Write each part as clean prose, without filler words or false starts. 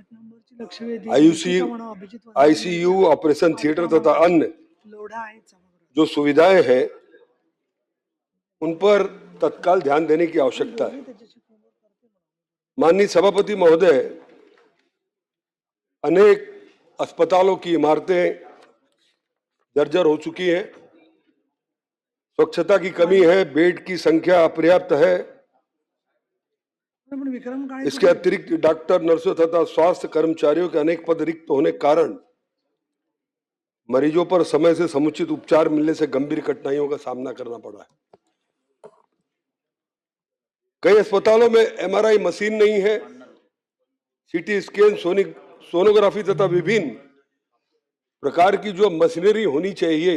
नंबरची लक्षवेधी ICU Abhijit Vanjari ICU operation theatre तथा अन्य लोढ़ा आहे समग्र जो सुविधाएं हैं उन पर तत्काल ध्यान देने की आवश्यकता है। माननीय सभापति महोदय, अनेक अस्पतालों की इमारतें जर्जर हो चुकी हैं, स्वच्छता की कमी है, बेड की संख्या अपर्याप्त है। विक्रम काळे इसके अतिरिक्त डॉक्टर, नर्सों तथा स्वास्थ्य कर्मचारियों के अनेक पद रिक्त होने के कारण मरीजों पर समय से समुचित उपचार मिलने से गंभीर कठिनाइयों का सामना करना पड़ा है। कई अस्पतालों में एमआरआई मशीन नहीं है, सीटी स्कैन, सोनोग्राफी तथा विभिन्न प्रकार की जो मशीनरी होनी चाहिए,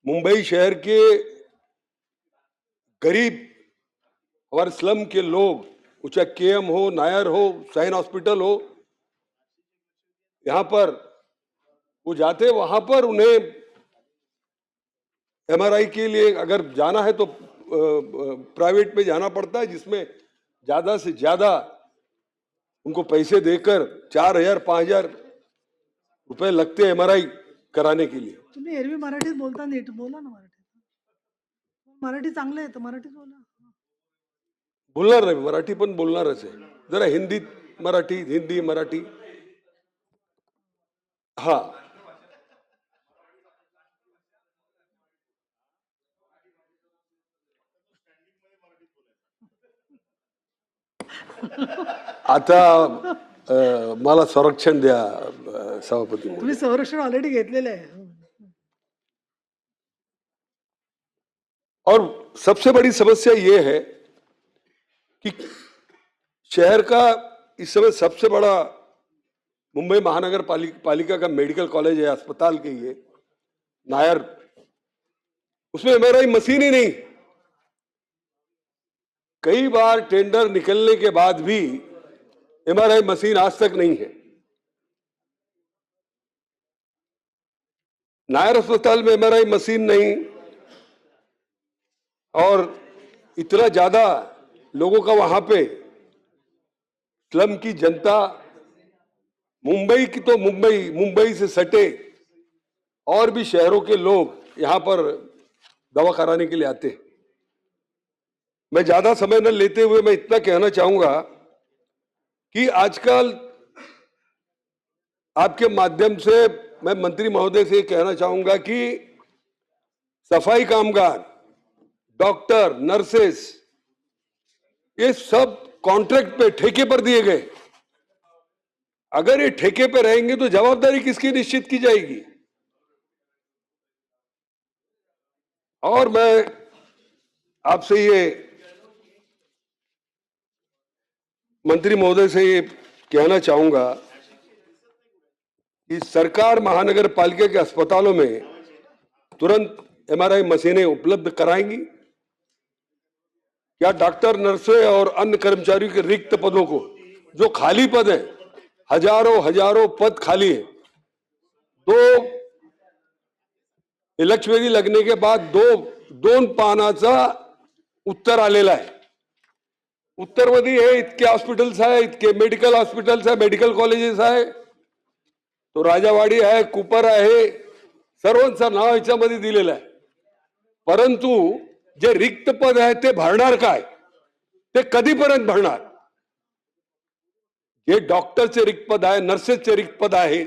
मुंबई शहर के गरीब हमारे स्लम के लोग, चाहे केएम हो, नायर हो, साइन हॉस्पिटल हो, यहां पर वो जाते, वहां पर उन्हें एमआरआई के लिए अगर जाना है तो प्राइवेट में जाना पड़ता है, जिसमें ज्यादा से ज्यादा उनको पैसे देकर 4,000 5,000 रुपए लगते हैं एमआरआई कराने के लिए। तुम्ही एरवी मराठीत बोलता, नीट बोला ना मराठीत. मराठी चांगलं आहे तर मराठीत बोला. बोलणार नाही, मराठी पण बोलणारच आहे. जरा हिंदीत मराठी, हिंदी मराठी. हा, आता मला संरक्षण द्या सभापती. तुम्ही संरक्षण ऑलरेडी घेतलेलं आहे. और सबसे बड़ी समस्या ये है कि शहर का इस समय सबसे बड़ा मुंबई महानगर पालिका का मेडिकल कॉलेज है, अस्पताल के ये नायर, उसमें एमआरआई मशीन ही नहीं। कई बार टेंडर निकलने के बाद भी एमआरआई मशीन आज तक नहीं है। नायर अस्पताल में एमआरआई मशीन नहीं, और इतना ज्यादा लोगों का वहां पे, स्लम की जनता, मुंबई की तो मुंबई से सटे और भी शहरों के लोग यहां पर दवा कराने के लिए आते हैं। मैं ज्यादा समय न लेते हुए मैं इतना कहना चाहूंगा कि आजकल आपके माध्यम से मैं मंत्री महोदय से कहना चाहूंगा कि सफाई कामगार, डॉक्टर, नर्सेस, ये सब कॉन्ट्रैक्ट पे, ठेके पर दिए गए। अगर ये ठेके पे रहेंगे तो जवाबदारी किसकी निश्चित की जाएगी? और मैं आपसे ये मंत्री महोदय से ये कहना चाहूंगा कि सरकार महानगर पालिका के अस्पतालों में तुरंत एमआरआई मशीनें उपलब्ध कराएंगी। क्या डॉक्टर, नर्सें और अन्य कर्मचारियों के रिक्त पदों को, जो खाली पद हैं, हजारों पद खाली है, 2 लक्षवेधी लगने के बाद 2 पानाचा उत्तर आलेला आहे. उत्तर मध्ये हे इतके हॉस्पिटल्स आहे, इतके मेडिकल हॉस्पिटल्स आहे, मेडिकल कॉलेजेस आहे, तो राजावाडी आहे, कुपर आहे, सर्वांचं नाव याच्यामध्ये दिलेलं आहे. परंतु जे रिक्त पद आहे ते भरणार काय? ते कधीपर्यंत भरणार? जे डॉक्टरचे रिक्त पद आहे, नर्सेसचे रिक्त पद आहे,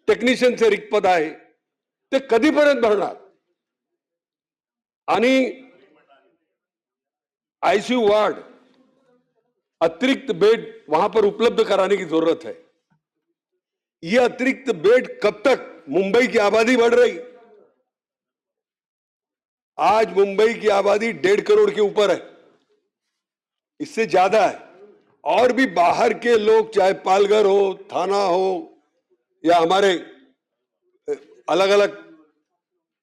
टेक्निशियनचे रिक्त पद आहे, ते कधीपर्यंत भरणार? आणि आईसीयू वार्ड, अतिरिक्त बेड वहां पर उपलब्ध कराने की जरूरत है। ये अतिरिक्त बेड कब तक? मुंबई की आबादी बढ़ रही, आज मुंबई की आबादी 1.5 करोड़ के ऊपर है, इससे ज्यादा है। और भी बाहर के लोग, चाहे पालघर हो, थाना हो, या हमारे अलग अलग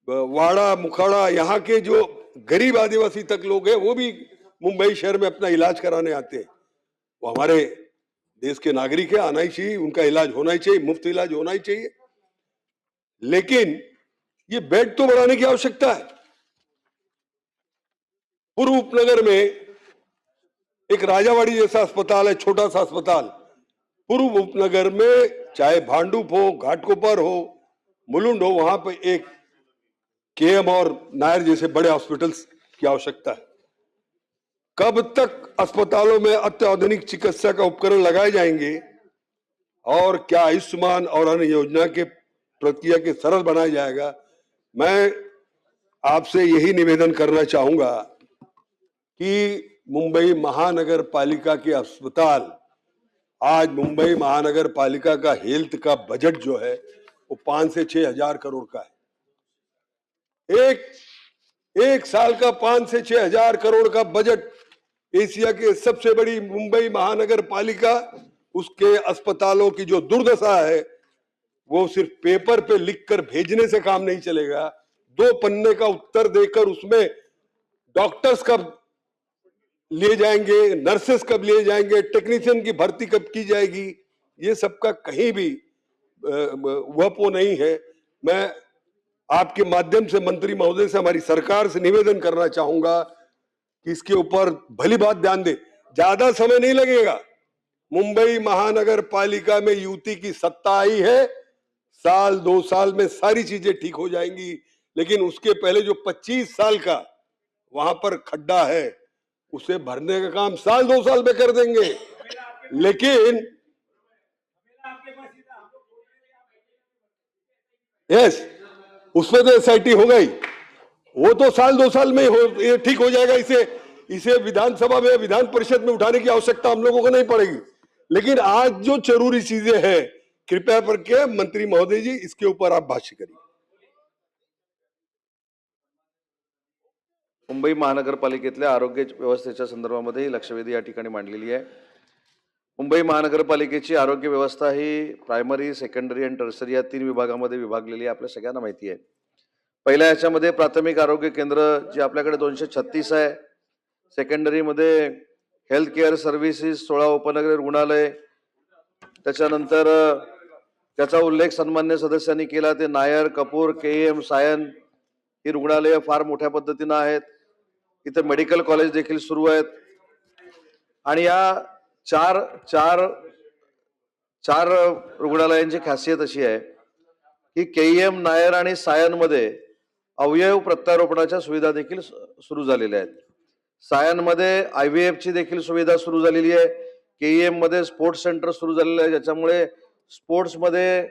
वाड़ा, मुखाड़ा, यहाँ के जो गरीब आदिवासी तक लोग हैं, वो भी मुंबई शहर में अपना इलाज कराने आते हैं। वो हमारे देश के नागरिक है, आना ही चाहिए, उनका इलाज होना ही चाहिए, मुफ्त इलाज होना ही चाहिए। लेकिन ये बेड तो बढ़ाने की आवश्यकता है। पूर्व उपनगर में एक राजावाड़ी जैसा अस्पताल है, छोटा सा अस्पताल, पूर्व उपनगर में चाहे भांडुप हो, घाटकोपर हो, मुलुंड हो, वहां पे एक केएम और नायर जैसे बड़े हॉस्पिटल्स की आवश्यकता है। कब तक अस्पतालों में अत्याधुनिक चिकित्सा का उपकरण लगाए जाएंगे और क्या आयुष्मान और अन्य योजना के प्रक्रिया के सरल बनाया जाएगा? मैं आपसे यही निवेदन करना चाहूंगा कि मुंबई महानगर पालिका के अस्पताल, आज मुंबई महानगर पालिका का हेल्थ का बजट जो है वो 5 से 6 हजार करोड़ का है। एक साल का 5 से 6 हजार करोड़ का बजट, एशिया के सबसे बड़ी मुंबई महानगर पालिका, उसके अस्पतालों की जो दुर्दशा है वो सिर्फ पेपर पे लिखकर भेजने से काम नहीं चलेगा। 2 पन्ने का उत्तर देकर उसमें डॉक्टर्स कब लिए जाएंगे, नर्सेस कब लिए जाएंगे, टेक्नीशियन की भर्ती कब की जाएगी, ये सबका कहीं भी वह नहीं है। मैं आपके माध्यम से मंत्री महोदय से, हमारी सरकार से निवेदन करना चाहूंगा कि इसके ऊपर भली बात ध्यान दे। ज्यादा समय नहीं लगेगा, मुंबई महानगर पालिका में युति की सत्ता आई है, साल 2 साल में सारी चीजें ठीक हो जाएंगी। लेकिन उसके पहले जो 25 साल का वहां पर खड्डा है उसे भरने का काम साल 2 साल में कर देंगे। लेकिन यस, उसमें तो एसआईटी हो गई, वो तो साल 2 साल में ये ठीक हो जाएगा। इसे विधानसभा में, विधान परिषद में उठाने की आवश्यकता हम लोगों को नहीं पड़ेगी। लेकिन आज जो जरूरी चीजें हैं, कृपया करके मंत्री महोदय जी इसके ऊपर आप भाष्य करिए। मुंबई महानगरपालिकेतल्या आरोग्य व्यवस्थेच्या संदर्भामध्ये लक्षवेधी या ठिकाणी मांडलेली आहे। मुंबई महानगरपालिकेची आरोग्य व्यवस्था ही प्रायमरी, सेकंडरी आणि टर्सरी या 3 विभागामध्ये विभागलेली आहे, आपल्या सगळ्यांना माहिती आहे। पहिल्या याच्यामध्ये प्राथमिक आरोग्य केंद्र जे आपल्याकडे 236 आहे, सेकंडरी मध्ये हेल्थ केअर सर्व्हिसेस 16 उपनगरीय रुग्णालय, त्याच्यानंतर त्याचा उल्लेख सन्मान्य सदस्यांनी केला ते नायर, कपूर, केएम, सायन ही रुग्णालय फार मोठ्या पद्धतीने आहेत। इथे मेडिकल कॉलेज देखील सुरू आहेत आणि या चार रुग्णालयांची खासियत अशी आहे की केईएम, नायर आणि सायन मध्ये अवयव प्रत्यारोपणाच्या सुविधा देखील सुरू झालेल्या आहेत। सायन मध्ये आयव्हीएफ ची देखील सुविधा सुरू झालेली आहे। केईएम मध्ये स्पोर्ट्स सेंटर सुरू झालेलं आहे, ज्याच्यामुळे स्पोर्ट्स मध्ये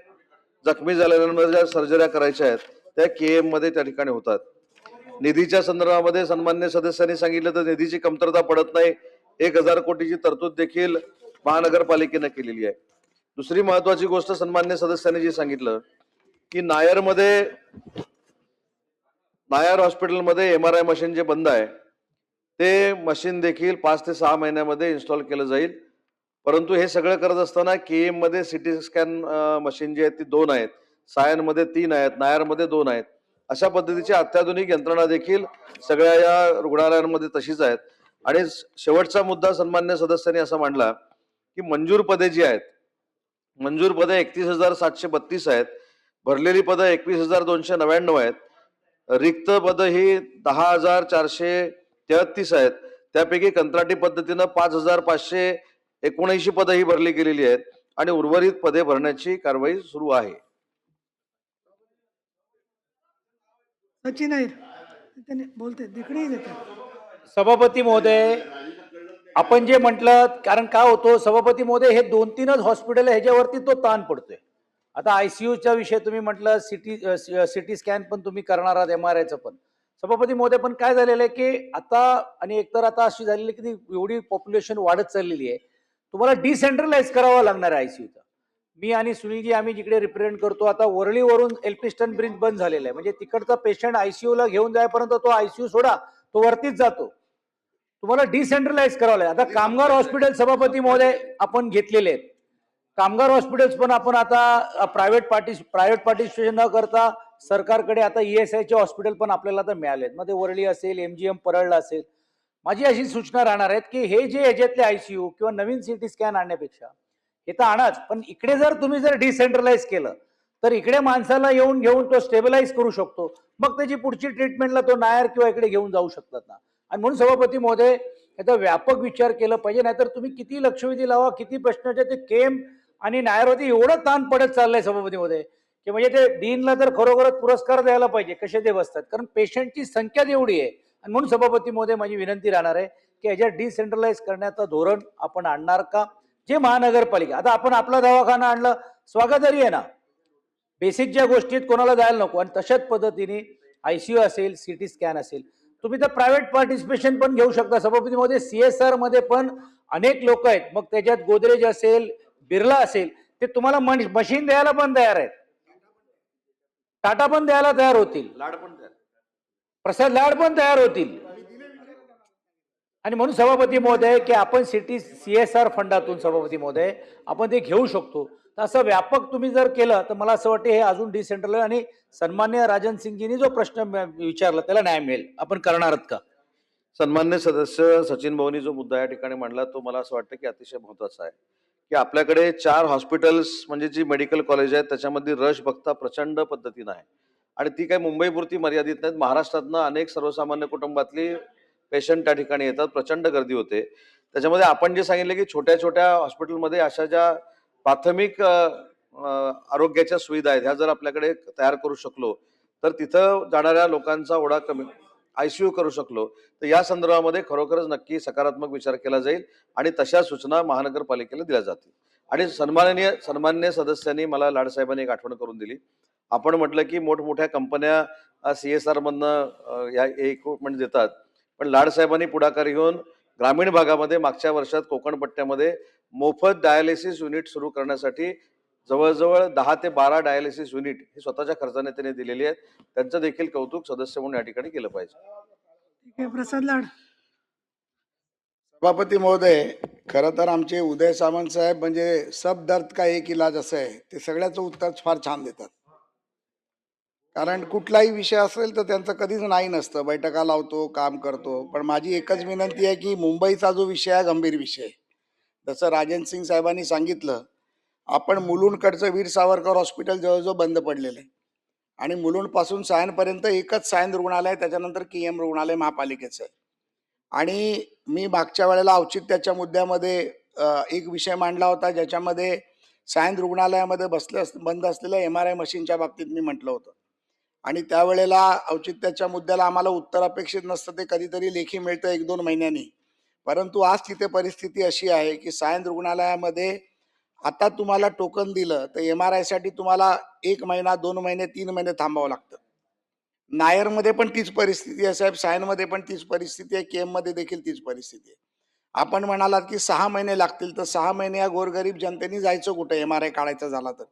जखमी झालेल्यांना ज्या सर्जऱ्या करायच्या आहेत त्या केईएम मध्ये त्या ठिकाणी होतात। निधीच्या संदर्भामध्ये सन्मान्य सदस्यांनी सांगितलं तर निधीची कमतरता पडत नाही। 1000 कोटीची तरतूद देखील महानगरपालिकेने केलेली आहे। दुसरी महत्वाची गोष्ट सन्मान्य सदस्यांनी जी सांगितलं की नायर हॉस्पिटलमध्ये एमआरआय मशीन जे बंद आहे ते मशीन देखील 5 ते 6 महिन्यामध्ये इन्स्टॉल केलं जाईल। परंतु हे सगळं करत असताना केएम मध्ये सिटी स्कॅन मशीन जी आहेत ती 2 आहेत, सायन मध्ये 3 आहेत, नायर मध्ये 2 आहेत। अशा पद्धतीची अत्याधुनिक यंत्रणा देखील सगळ्या या रुग्णालयांमध्ये तशीच आहेत। आणि शेवटचा मुद्दा सन्मान्य सदस्यांनी असा मांडला की मंजूर पदे जी आहेत, मंजूर पदे 31,732 आहेत, भरलेली पदे 21,299 आहेत, रिक्त पद ही 10,433 आहेत। त्यापैकी कंत्राटी पद्धतीनं 5,579 पदं ही भरली गेलेली आहेत आणि उर्वरित पदे भरण्याची कारवाई सुरू आहे। सचिन अहिर त्याने बोलते तिकडेही देतात। सभापती महोदय, आपण जे म्हटलं, कारण काय होतो सभापती महोदय, हे 2-3च हॉस्पिटल ह्याच्यावरती तो ताण पडतोय। आता आयसीयूचा विषय तुम्ही म्हटलं, सिटी स्कॅन पण तुम्ही करणार आहात, एमआरआयचं पण। सभापती महोदय, पण काय झालेलं आहे की आता, आणि एकतर आता अशी झालेली की एवढी पॉप्युलेशन वाढत चाललेली आहे, तुम्हाला डिसेंट्रलाइज करावं लागणार आहे आयसीयूचं। मी आणि सुनीलजी आम्ही जिकडे रिप्रेझेंट करतो, आता वरळीवरून एल्फिस्टन ब्रिज बंद झालेला आहे, म्हणजे तिकडचा पेशंट आयसीयूला घेऊन जायपर्यंत तो आयसीयू सोडा, तो वरतीच जातो। तुम्हाला डिसेंट्रलाइज करावं लागेल। आता कामगार हॉस्पिटल सभापती महोदय आपण घेतलेले आहेत, कामगार हॉस्पिटल्स पण आपण आता प्रायव्हेट पार्टिसिपेशन न करता सरकारकडे आता ईएसआयचे हॉस्पिटल पण आपल्याला आता मिळालेत, मध्ये वरळी असेल, एमजीएम परळला असेल। माझी अशी सूचना राहणार आहेत की हे जे ह्याच्यातले आयसीयू किंवा नवीन सिटी स्कॅन आणण्यापेक्षा हे तर आणाच, पण इकडे जर तुम्ही डिसेंट्रलाइज केलं तर इकडे माणसाला येऊन घेऊन तो स्टेबलाइज करू शकतो, मग त्याची पुढची ट्रीटमेंटला तो नायर किंवा इकडे घेऊन जाऊ शकतात ना। आणि म्हणून सभापती महोदय, याचा व्यापक विचार केला पाहिजे, नाहीतर तुम्ही किती लक्षवेधी लावा, किती प्रश्नाचे ते केम आणि नायरवरती एवढं ताण पडत चाललंय सभापती महोदय की म्हणजे ते डीनला तर खरोखरच पुरस्कार द्यायला पाहिजे कसे ते बसतात, कारण पेशंटची संख्या एवढी आहे. आणि म्हणून सभापती महोदय माझी विनंती राहणार आहे की याच्यात डिसेंट्रलाइज करण्याचं धोरण आपण आणणार का? जे महानगरपालिका, आता आपण आपला दवाखाना आणलं, स्वागतदारी आहे ना, बेसिक ज्या गोष्टीत कोणाला जायला नको. आणि तशाच पद्धतीने आयसीयू असेल, सिटी स्कॅन असेल, तुम्ही तर प्रायव्हेट पार्टिसिपेशन पण घेऊ शकता सभापती मध्ये. CSR मध्ये पण अनेक लोक आहेत, मग त्याच्यात गोदरेज असेल, बिर्ला असेल, ते तुम्हाला मशीन द्यायला पण तयार आहेत, टाटा पण द्यायला तयार होतील, प्रसाद लाड पण तयार होतील. आणि म्हणून सभापती महोदय की आपण सिटी CSR फंडातून सभापती महोदय आपण ते घेऊ शकतो. तर असं व्यापक तुम्ही जर केलं तर मला असं वाटतं हे अजून डिसेंट्रलाइज. आणि सन्मान्य राजन सिंगजींनी जो प्रश्न विचारला त्याला न्याय मिळेल. आपण करणार आहात का? सन्मान्य सदस्य सचिन भाऊनी जो मुद्दा या ठिकाणी मांडला तो मला असं वाटतं की अतिशय महत्वाचा आहे की आपल्याकडे 4 हॉस्पिटल्स म्हणजे जी मेडिकल कॉलेज आहेत त्याच्यामध्ये रश बघता प्रचंड पद्धतीनं आहे. आणि ती काही मुंबईपुरती मर्यादित नाहीत, महाराष्ट्रातनं अनेक सर्वसामान्य कुटुंबातली पेशंट त्या ठिकाणी येतात, प्रचंड गर्दी होते. त्याच्यामध्ये आपण जे सांगितलं की छोट्या छोट्या हॉस्पिटलमध्ये अशा ज्या प्राथमिक आरोग्याच्या सुविधा आहेत ह्या जर आपल्याकडे तयार करू शकलो तर तिथं जाणाऱ्या लोकांचा ओढा कमी, ICU करू शकलो तर या संदर्भामध्ये खरोखरच नक्की सकारात्मक विचार केला जाईल आणि तशा सूचना महानगरपालिकेला दिल्या जातील. आणि सन्मान्य सदस्यांनी मला लाडसाहेबांनी एक आठवण करून दिली. आपण म्हटलं की मोठमोठ्या कंपन्या CSR मधनं या इक्विपमेंट देतात, पण लाडसाहेबांनी पुढाकार घेऊन ग्रामीण भागामध्ये मागच्या वर्षात कोकण पट्ट्यामध्ये मोफत डायलिसिस युनिट सुरू करण्यासाठी जवळजवळ 10 ते 12 डायलिसिस युनिट ही स्वतःच्या खर्चाने त्यांनी दिलेली आहेत. त्यांचं देखील कौतुक सदस्य म्हणून या ठिकाणी केलं पाहिजे. ठीक आहे, प्रसाद लाड. सभापती महोदय, खरं तर आमचे उदय सामंत साहेब म्हणजे सब दर्द का एक इलाज असं आहे, ते सगळ्याचं उत्तर फार छान देतात. कारण कुठलाही विषय असेल तर त्यांचं कधीच नाही नसतं, बैठका लावतो, काम करतो. पण माझी एकच विनंती आहे की मुंबईचा जो विषय आहे गंभीर विषय आहे. जसं राजन सिंग साहेबांनी सांगितलं, आपण मुलुंडकडचं वीर सावरकर हॉस्पिटल जवळजवळ बंद पडलेलं आहे आणि मुलुंडपासून सायनपर्यंत एकच सायन रुग्णालय, त्याच्यानंतर KM रुग्णालय महापालिकेचं आहे. आणि मी मागच्या वेळेला औचित्याच्या मुद्द्यामध्ये एक विषय मांडला होता ज्याच्यामध्ये सायन रुग्णालयामध्ये बंद असलेल्या MRI मशीनच्या बाबतीत मी म्हटलं होतं. आणि त्यावेळेला औचित्याच्या मुद्द्याला आम्हाला उत्तर अपेक्षित नसतं, ते कधीतरी लेखी मिळतं 1-2 महिन्यांनी. परंतु आज तिथे परिस्थिती अशी आहे की सायन रुग्णालयामध्ये आता तुम्हाला टोकन दिलं तर MRI साठी तुम्हाला 1 महिना, 2 महिने, 3 महिने थांबावं लागतं. नायरमध्ये पण तीच परिस्थिती आहे साहेब, सायनमध्ये पण तीच परिस्थिती आहे, KM मध्ये देखील तीच परिस्थिती आहे. आपण म्हणालात की 6 महिने लागतील, तर 6 महिने या गोरगरीब जनतेने जायचं कुठे MRI काढायचा झाला तर.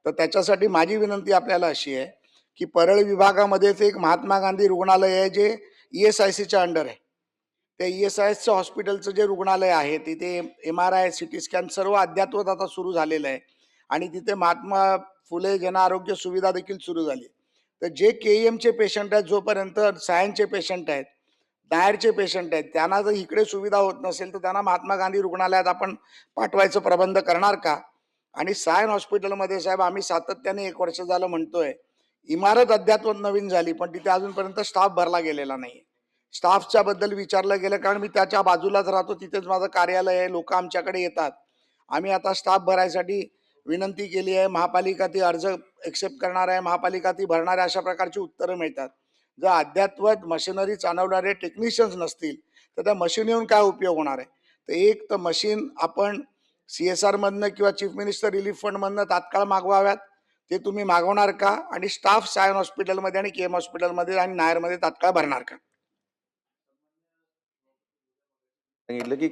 तर त्याच्यासाठी माझी विनंती आपल्याला अशी आहे की परळ विभागामध्येच एक महात्मा गांधी रुग्णालय आहे जे ESICच्या अंडर आहे. त्या ESICचं हॉस्पिटलचं जे रुग्णालय आहे तिथे MRI, CT स्कॅन सर्व अद्ययावत आता सुरू झालेलं आहे आणि तिथे महात्मा फुले जन आरोग्य सुविधा देखील सुरू झाली. तर जे KEMचे पेशंट आहेत, जोपर्यंत सायनचे पेशंट आहेत, नायरचे पेशंट आहेत, त्यांना जर इकडे सुविधा होत नसेल तर त्यांना महात्मा गांधी रुग्णालयात आपण पाठवायचं प्रबंध करणार का? आणि सायन हॉस्पिटलमध्ये साहेब आम्ही सातत्याने 1 वर्ष झालं म्हणतोय, इमारत अद्ययावत नवीन झाली पण तिथे अजूनपर्यंत स्टाफ भरला गेलेला नाही. स्टाफच्या बद्दल विचारलं गेलं, कारण मी त्याच्या बाजूलाच राहतो, तिथेच माझं कार्यालय आहे, लोक आमच्याकडे येतात. आम्ही आता स्टाफ भरायसाठी विनंती केली आहे, महापालिका ती अर्ज एक्सेप्ट करणार आहे, महापालिका ती भरणार आहे, अशा प्रकारची उत्तरं मिळतात. जर अद्ययावत मशिनरी चालवणारे टेक्निशियन्स नसतील तर त्या मशीन येऊन काय उपयोग होणार आहे? तर एक तर मशीन आपण CSR मधनं किंवा चीफ मिनिस्टर रिलीफ फंड मधनं तात्काळ मागवाव्यात, ते तुम्ही मागवणार का? आणि स्टाफ सायन हॉस्पिटलमध्ये आणि KM हॉस्पिटलमध्ये आणि नायरमध्ये तात्काळ भरणार का? सांगितलं की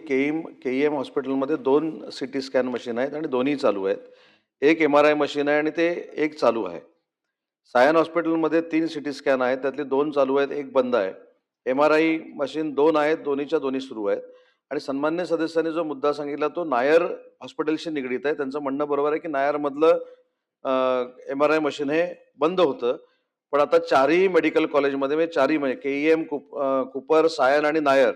KEM हॉस्पिटलमध्ये 2 CT स्कॅन मशीन आहेत आणि दोन्ही चालू आहेत. एक MRI मशीन आहे आणि ते एक चालू आहे. सायन हॉस्पिटलमध्ये 3 CT स्कॅन आहेत, त्यातले 2 चालू आहेत, एक बंद आहे. MRI मशीन 2 आहेत, दोन्हीच्या दोन्ही सुरू आहेत. आणि सन्मान्य सदस्यांनी जो मुद्दा सांगितला तो नायर हॉस्पिटलशी निगडीत आहे. त्यांचं म्हणणं बरोबर आहे की नायरमधलं MRI मशीन हे बंद होतं, पण आता 4ही मेडिकल कॉलेजमध्ये म्हणजे 4ही म्हणजे KEM, कुपर, सायन आणि नायर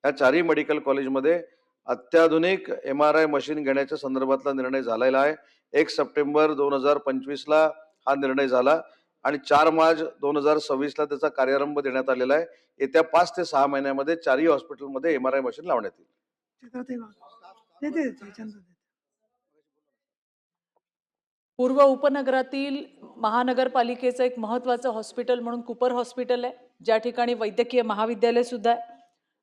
या 4ही मेडिकल कॉलेजमध्ये अत्याधुनिक MRI मशीन घेण्याच्या संदर्भातला निर्णय झालेला आहे. 1 सप्टेंबर 2025ला हा निर्णय झाला आणि 4 मार्च 2026ला त्याचा कार्यारंभ देण्यात आलेला आहे. येत्या 5 ते 6 महिन्यामध्ये 4ही हॉस्पिटलमध्ये MRI मशीन लावण्यात येईल. चित्रात हे बघा. देते चंद्र. पूर्व उपनगरातील महानगरपालिकेचं एक महत्त्वाचं हॉस्पिटल म्हणून कुपर हॉस्पिटल आहे, ज्या ठिकाणी वैद्यकीय महाविद्यालय सुद्धा आहे.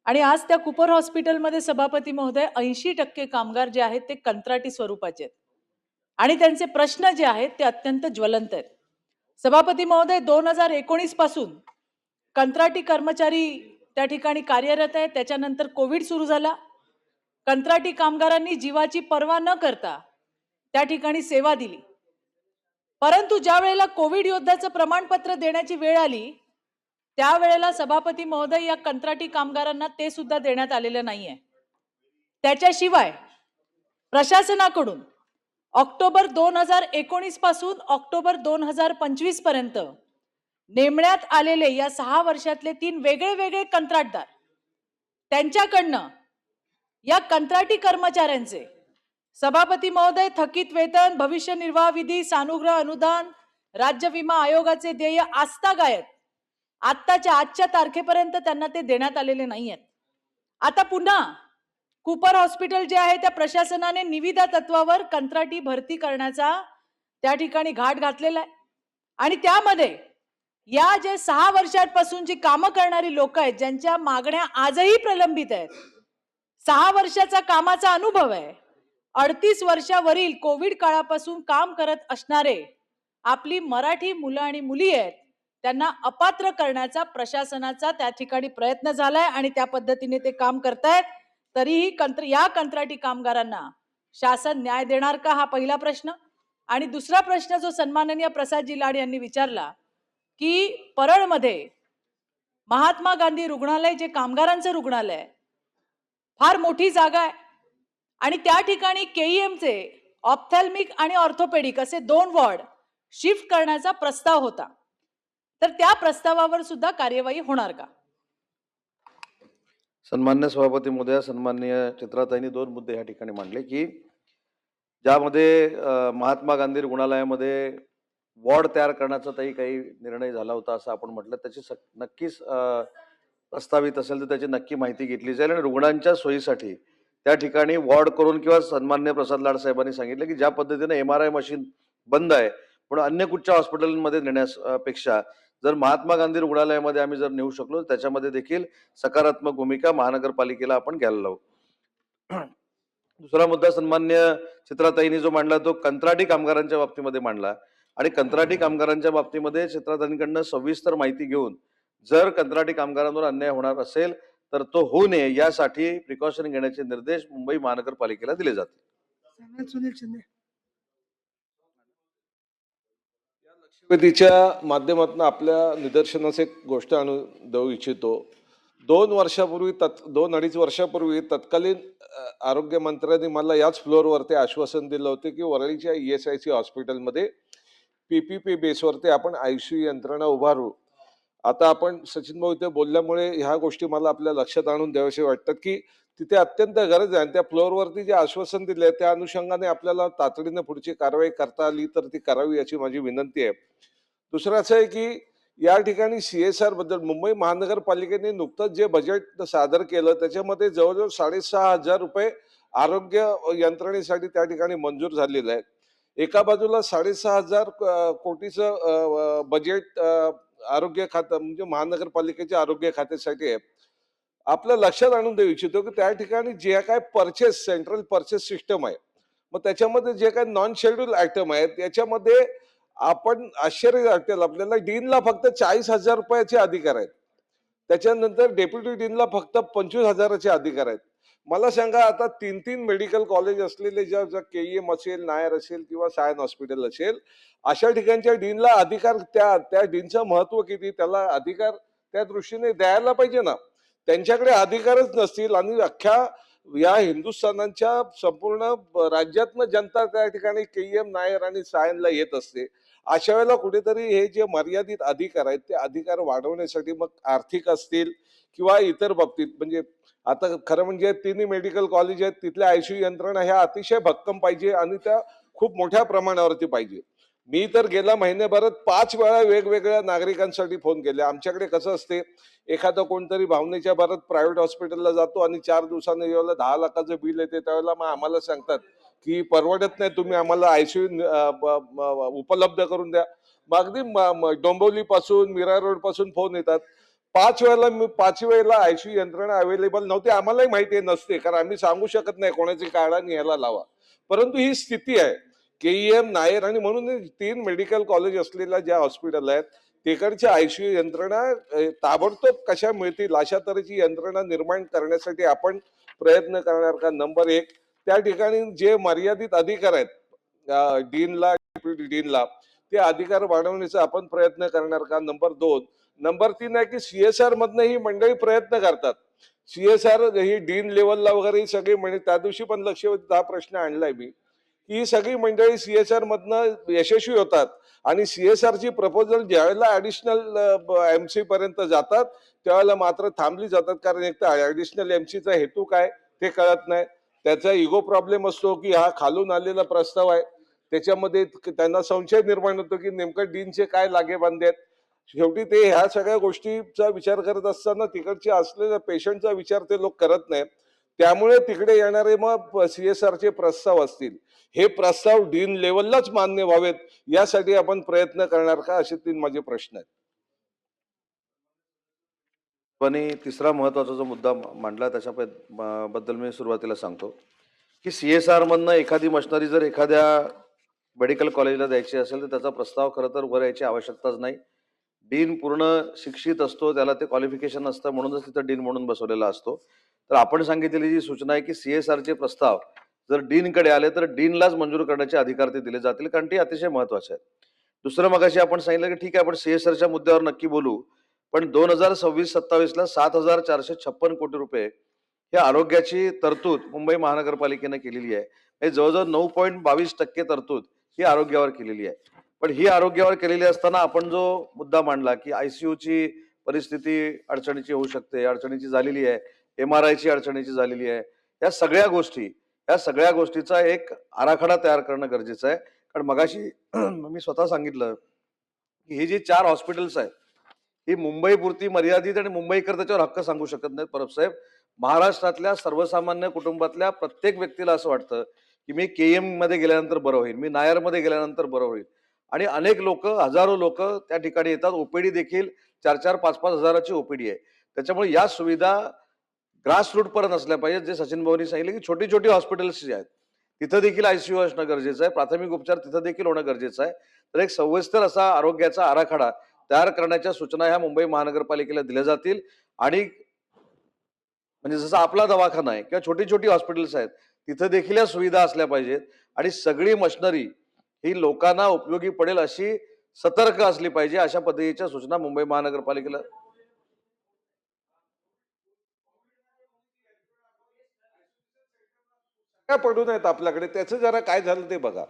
आणि आज त्या कुपर हॉस्पिटलमध्ये सभापती महोदय 80% कामगार जे आहेत ते कंत्राटी स्वरूपाचे आहेत आणि त्यांचे प्रश्न जे आहेत ते अत्यंत ज्वलंत आहेत. सभापती महोदय 2019 पासून कंत्राटी कर्मचारी त्या ठिकाणी कार्यरत आहेत. त्याच्यानंतर कोविड सुरू झाला. कंत्राटी कामगारांनी जीवाची पर्वा न करता त्या ठिकाणी सेवा दिली. परंतु ज्या वेळेला कोविड योद्धाचं प्रमाणपत्र देण्याची वेळ आली त्यावेळेला सभापती महोदय या कंत्राटी कामगारांना ते सुद्धा देण्यात आलेलं नाहीये. त्याच्याशिवाय प्रशासनाकडून ऑक्टोबर 2019 पासून ऑक्टोबर 2025 पर्यंत नेमण्यात आलेले या 6 वर्षातले 3 वेगळे कंत्राटदार, त्यांच्याकडनं या कंत्राटी कर्मचाऱ्यांचे सभापती महोदय थकीत वेतन, भविष्य निर्वाह विधी, सानुग्रह अनुदान, राज्य विमा आयोगाचे देय आजतागायत आजच्या तारखेपर्यंत त्यांना ते देण्यात आलेले नाहीयेत. आता पुन्हा कुपर हॉस्पिटल जे आहे त्या प्रशासनाने निविदा तत्वावर कंत्राटी भरती करण्याचा त्या ठिकाणी घाट घातलेला आहे आणि त्यामध्ये या जे 6 वर्षांपासून जी कामं करणारी लोक आहेत, ज्यांच्या मागण्या आजही प्रलंबित आहेत, 6 वर्षाचा कामाचा अनुभव आहे, 38 वर्षावरील कोविड काळापासून काम करत असणारे आपली मराठी मुलं आणि मुली आहेत, त्यांना अपात्र करण्याचा प्रशासनाचा त्या ठिकाणी प्रयत्न झालाय आणि त्या पद्धतीने ते काम करतायत. तरीही या कंत्राटी कामगारांना शासन न्याय देणार का, हा पहिला प्रश्न. आणि दुसरा प्रश्न जो सन्माननीय प्रसादजी लाड यांनी विचारला की परळमध्ये महात्मा गांधी रुग्णालय जे कामगारांचं रुग्णालय आहे, फार मोठी जागा आहे आणि त्या ठिकाणी केईएमचे ऑप्थॅल्मिक आणि ऑर्थोपेडिक असे 2 वॉर्ड शिफ्ट करण्याचा प्रस्ताव होता. तर त्या प्रस्तावावर सुद्धा कार्यवाही होणार का? सन्मान्य सभापती महोदया, सन्माननीय चित्राताईंनी 2 मुद्दे या ठिकाणी मांडले की ज्यामध्ये महात्मा गांधी रुग्णालयामध्ये वॉर्ड तयार करण्याचा काही निर्णय झाला होता असं आपण म्हटलं. त्याची नक्कीच प्रस्तावित असेल तर त्याची नक्की माहिती घेतली जाईल आणि रुग्णांच्या सोयीसाठी त्या ठिकाणी वॉर्ड करून किंवा सन्मान्य प्रसाद लाड साहेबांनी सांगितलं की ज्या पद्धतीने MRI मशीन बंद आहे पण अन्य कुठच्या हॉस्पिटलमध्ये नेण्यापेक्षा जर महात्मा गांधी रुग्णालयामध्ये आम्ही जर नेऊ शकलो त्याच्यामध्ये देखील सकारात्मक भूमिका महानगरपालिकेला आपण घ्यायला लावू. दुसरा मुद्दा सन्मान्य चित्राताईंनी जो मांडला तो कंत्राटी कामगारांच्या बाबतीमध्ये मांडला आणि कंत्राटी कामगारांच्या बाबतीमध्ये चित्राताईंकडनं सविस्तर माहिती घेऊन जर कंत्राटी कामगारांवर अन्याय होणार असेल तर तो होऊ नये यासाठी प्रिकॉशन घेण्याचे निर्देश मुंबई महानगरपालिकेला दिले जातील. सुनील शिंदे. लक्षवेधीच्या माध्यमातून आपल्या निदर्शनास एक गोष्ट आणून देऊ इच्छितो. 2-2.5 वर्षापूर्वी तत्कालीन आरोग्य मंत्र्यांनी मला याच फ्लोअरवरती आश्वासन दिलं होतं की वरळीच्या ESIC हॉस्पिटलमध्ये PPP बेसवरती आपण ICU यंत्रणा उभारू. आता आपण सचिन भाऊ इथे बोलल्यामुळे ह्या गोष्टी मला आपल्या लक्षात आणून द्याव्याशा वाटतात की तिथे अत्यंत गरज आहे आणि त्या फ्लोअरवरती जे आश्वासन दिले त्या अनुषंगाने आपल्याला तातडीने पुढची कारवाई करता आली तर ती करावी याची माझी विनंती आहे. दुसरं असं आहे की या ठिकाणी CSR बद्दल मुंबई महानगरपालिकेने नुकतंच जे बजेट सादर केलं त्याच्यामध्ये जवळजवळ 6,500 रुपये आरोग्य यंत्रणेसाठी त्या ठिकाणी मंजूर झालेलं आहे. एका बाजूला 6,500 कोटीचं बजेट आरोग्य खातं म्हणजे महानगरपालिकेच्या आरोग्य खात्यासाठी आहे. आपलं लक्षात आणून देऊ इच्छितो की त्या ठिकाणी जे काय परचेस सेंट्रल परचेस सिस्टम आहे मग त्याच्यामध्ये जे काही नॉन शेड्यूल आयटम आहेत याच्यामध्ये आपण आश्चर्य वाटेल आपल्याला डीनला फक्त 40,000 रुपयाचे अधिकार आहेत. त्याच्यानंतर डेप्युटी डीनला फक्त 25,000चे अधिकार आहेत. मला सांगा आता 3 मेडिकल कॉलेज असलेले ज्या KEM असेल, नायर असेल किंवा सायन हॉस्पिटल असेल अशा ठिकाणच्या डीनला अधिकार त्या डीनचं महत्व किती, त्याला अधिकार त्या दृष्टीने द्यायला पाहिजे ना. त्यांच्याकडे अधिकारच नसतील आणि अख्ख्या या हिंदुस्थानाच्या संपूर्ण राज्यातनं जनता त्या ठिकाणी KEM, नायर आणि सायनला येत असते. अशा वेळेला कुठेतरी हे जे मर्यादित अधिकार आहेत ते अधिकार वाढवण्यासाठी मग आर्थिक असतील किंवा इतर बाबतीत म्हणजे आता खरं म्हणजे 3 मेडिकल कॉलेज आहेत तिथल्या ICU यंत्रणा ह्या अतिशय भक्कम पाहिजे आणि त्या खूप मोठ्या प्रमाणावरती पाहिजे. मी तर गेल्या महिन्याभरात 5 वेळा वेगवेगळ्या नागरिकांसाठी फोन केले. आमच्याकडे कसं असते एखादा कोणतरी भावनेच्या भरात प्रायव्हेट हॉस्पिटलला जातो आणि 4 दिवसांनी जेव्हा 10 लाखाचं बिल येते त्यावेळेला मग आम्हाला सांगतात की परवडत नाही, तुम्ही आम्हाला आयसीयू उपलब्ध करून द्या. मग अगदी डोंबिवलीपासून मीरा रोड पासून फोन येतात. 5 वेळेला आयसीयू यंत्रणा अवेलेबल नव्हती. आम्हालाही माहिती आहे नसते, कारण आम्ही सांगू शकत नाही कोणाची काढा आणि ह्याला लावा. परंतु ही स्थिती आहे. केईएम, नायर आणि म्हणून 3 मेडिकल कॉलेज असलेल्या ज्या हॉस्पिटल आहेत तिकडच्या आयसीयू यंत्रणा ताबडतोब कशा मिळतील अशा तऱ्हेची यंत्रणा निर्माण करण्यासाठी आपण प्रयत्न करणार का? नंबर 1. त्या ठिकाणी जे मर्यादित अधिकार आहेत डीनला, डेप्युटी डीनला, ते अधिकार वाढवण्याचा आपण प्रयत्न करणार का? नंबर 2. नंबर 3 आहे की सीएसआर मधनं ही मंडळी प्रयत्न करतात. सीएसआर ही डीन लेवलला वगैरे सगळी म्हणजे त्या दिवशी पण लक्षवेधी हा प्रश्न आणलाय मी, की ही सगळी मंडळी सीएसआर मधनं यशस्वी होतात आणि सीएसआर ची प्रपोजल ज्यावेळेला ऍडिशनल एमसी पर्यंत जातात त्यावेळेला मात्र थांबली जातात, कारण एक तर ऍडिशनल एमसीचा हेतू काय ते कळत नाही. त्याचा इगो प्रॉब्लेम असतो की हा खालून आलेला प्रस्ताव आहे, त्याच्यामध्ये त्यांना संशय निर्माण होतो की नेमकं डीनचे काय लागेबांधे आहेत. शेवटी ते ह्या सगळ्या गोष्टीचा विचार करत असताना तिकडचे असलेल्या पेशंटचा विचार ते लोक करत नाहीत. त्यामुळे तिकडे येणारे मग सीएसआरचे प्रस्ताव असतील, हे प्रस्ताव डीन लेवललाच मान्य व्हावेत यासाठी आपण प्रयत्न करणार का? असे 3 माझे प्रश्न आहेत. आणि तिसरा महत्वाचा जो मुद्दा मांडला त्याच्याबद्दल मी सुरुवातीला सांगतो की सीएसआर मधनं एखादी मशिनरी जर एखाद्या मेडिकल कॉलेजला द्यायची असेल तर त्याचा प्रस्ताव खरं तर वर यायची आवश्यकताच नाही. डीन पूर्ण शिक्षित असतो, त्याला ते क्वालिफिकेशन असतं, म्हणूनच तिथं डीन म्हणून बसवलेला असतो. तर आपण सांगितलेली जी सूचना आहे की सीएसआरचे प्रस्ताव जर डीनकडे आले तर डीनलाच मंजूर करण्याचे अधिकार ते दिले जातील, कारण ते अतिशय महत्वाचे आहे. दुसरं मगाशी आपण सांगितलं की ठीक आहे आपण सीएसआरच्या मुद्द्यावर नक्की बोलू, पण 2026-27ला 7,456 कोटी रुपये हे आरोग्याची तरतूद मुंबई महानगरपालिकेनं केलेली आहे. हे जवळजवळ 9.22% तरतूद ही आरोग्यावर केलेली आहे. पण ही आरोग्यावर केलेली असताना आपण जो मुद्दा मांडला की आयसीयूची परिस्थिती अडचणीची होऊ शकते, अडचणीची झालेली आहे, एमआरआयची अडचणीची झालेली आहे, या सगळ्या गोष्टीचा एक आराखडा तयार करणं गरजेचं आहे. कारण मगाशी मी स्वतः सांगितलं की ही जी 4 हॉस्पिटल्स आहेत ही मुंबई पुरती मर्यादित आणि मुंबईकर त्याच्यावर हक्क सांगू शकत नाहीत. परब साहेब, महाराष्ट्रातल्या सर्वसामान्य कुटुंबातल्या प्रत्येक व्यक्तीला असं वाटतं की मी केएम मध्ये गेल्यानंतर बरं होईल, मी नायर मध्ये गेल्यानंतर बरं होईल. आणि अनेक लोक, हजारो लोक त्या ठिकाणी येतात. ओपीडी देखील 4-4, 5-5 हजाराची ओपीडी आहे. त्याच्यामुळे या सुविधा ग्रास रूट पर्यंत असल्या पाहिजेत. जे सचिन भाऊनी सांगितले की छोटी छोटी हॉस्पिटल्स जी आहेत तिथं देखील आयसीयू असणं गरजेचं आहे, प्राथमिक उपचार तिथं देखील होणं गरजेचं आहे. तर एक सविस्तर असा आरोग्याचा आराखडा तयार करण्याच्या सूचना ह्या मुंबई महानगरपालिकेला दिल्या जातील. आणि म्हणजे जसं आपला दवाखाना आहे किंवा छोटी छोटी हॉस्पिटल्स आहेत तिथं देखील या सुविधा असल्या पाहिजेत आणि सगळी मशिनरी ही लोकांना उपयोगी पडेल अशी सतर्क असली पाहिजे, अशा पद्धतीच्या सूचना मुंबई महानगरपालिकेला. काय पडून आहेत आपल्याकडे, त्याचं जरा काय झालं ते बघा.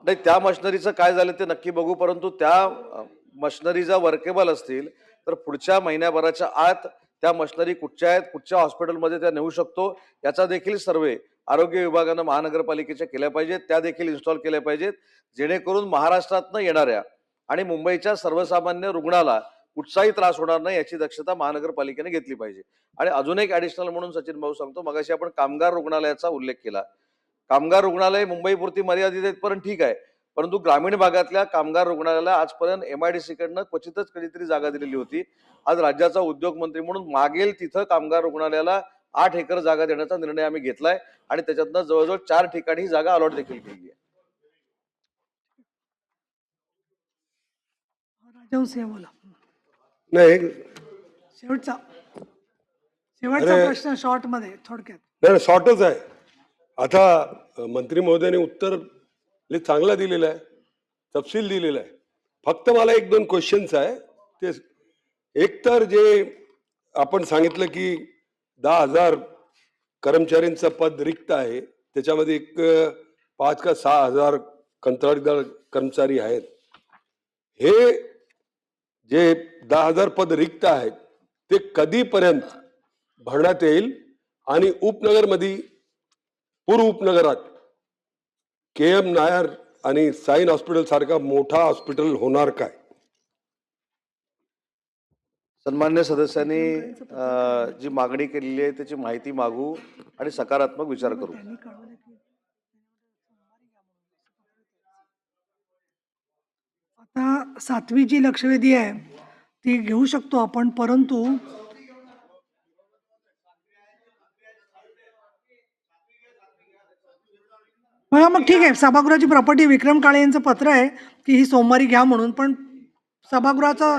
नाही, त्या मशिनरीचं काय झालं ते नक्की बघू, परंतु त्या मशिनरी जर वर्केबल असतील तर पुढच्या महिन्याभराच्या आत त्या मशिनरी कुठच्या आहेत, कुठच्या हॉस्पिटलमध्ये त्या नेऊ शकतो याचा देखील सर्वे आरोग्य विभागानं महानगरपालिकेच्या केल्या पाहिजेत, त्या देखील इन्स्टॉल केल्या पाहिजेत, जेणेकरून महाराष्ट्रातनं येणाऱ्या आणि मुंबईच्या सर्वसामान्य रुग्णाला कुठचाही त्रास होणार नाही याची दक्षता महानगरपालिकेने घेतली पाहिजे. आणि अजून एक ऍडिशनल म्हणून सचिन भाऊ सांगतो, मगाशी आपण कामगार रुग्णालयाचा उल्लेख केला. कामगार रुग्णालय मुंबईपुरती मर्यादित आहेत, पण ठीक आहे, परंतु ग्रामीण भागातल्या कामगार रुग्णालयाला आजपर्यंत एमआयडीसी कडनं क्वचितच कधीतरी जागा दिलेली होती. आज राज्याचा उद्योग मंत्री म्हणून मागेल तिथं कामगार रुग्णालयाला 8 एकर जागा देण्याचा निर्णय आम्ही घेतलाय आणि त्याच्यातनं जवळजवळ 4 ठिकाणी ही जागा अलॉट देखील केलेली आहे. राजहंस बोला. नाही शेवटचा अरे. प्रश्न शॉर्ट मध्ये थोडक्यात. नाही शॉर्टच आहे. आता मंत्री महोदयाने उत्तर चांगला दिलेलं आहे, तपशील दिलेला आहे. फक्त मला 1-2 क्वेश्चन्स आहे. ते एक तर जे आपण सांगितलं की 10,000 कर्मचाऱ्यांचं पद रिक्त आहे, त्याच्यामध्ये एक 5 का 6,000 कंत्राटदार कर्मचारी आहेत. हे जे 10,000 पद रिक्त आहेत ते कधीपर्यंत भरण्यात येईल आणि उपनगरमध्ये पूर्व उपनगरात केएम नायर आणि साईन हॉस्पिटल सारखा मोठा हॉस्पिटल होणार काय? सन्मान्य सदस्यांनी जी मागणी केलेली आहे त्याची माहिती मागू आणि सकारात्मक विचार करू. आता 7वी जी लक्षवेधी आहे ती घेऊ शकतो आपण, परंतु मग ठीक आहे, सभागृहाची प्रॉपर्टी विक्रम काळे यांचं पत्र आहे की ही सोमवारी घ्या म्हणून, पण सभागृहाचं